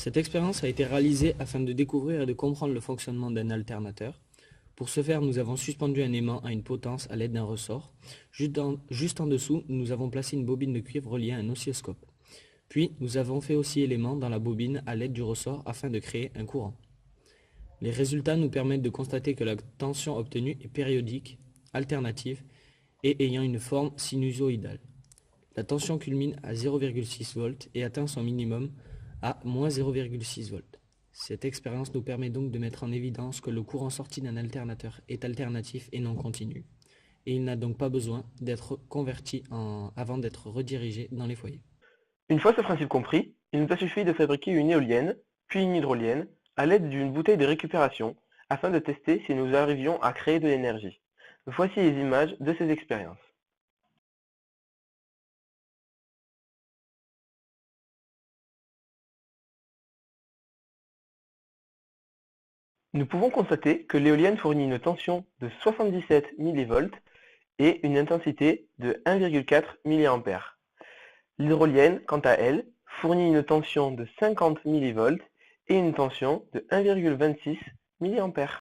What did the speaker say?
Cette expérience a été réalisée afin de découvrir et de comprendre le fonctionnement d'un alternateur. Pour ce faire, nous avons suspendu un aimant à une potence à l'aide d'un ressort. Juste en dessous, nous avons placé une bobine de cuivre reliée à un oscilloscope. Puis, nous avons fait osciller l'aimant dans la bobine à l'aide du ressort afin de créer un courant. Les résultats nous permettent de constater que la tension obtenue est périodique, alternative et ayant une forme sinusoïdale. La tension culmine à 0,6 volts et atteint son minimum à moins 0,6 volts. Cette expérience nous permet donc de mettre en évidence que le courant sorti d'un alternateur est alternatif et non continu, et il n'a donc pas besoin d'être converti avant d'être redirigé dans les foyers. Une fois ce principe compris, il nous a suffi de fabriquer une éolienne, puis une hydrolienne, à l'aide d'une bouteille de récupération, afin de tester si nous arrivions à créer de l'énergie. Voici les images de ces expériences. Nous pouvons constater que l'éolienne fournit une tension de 77 mV et une intensité de 1,4 mA. L'hydrolienne, quant à elle, fournit une tension de 50 mV et une tension de 1,26 mA.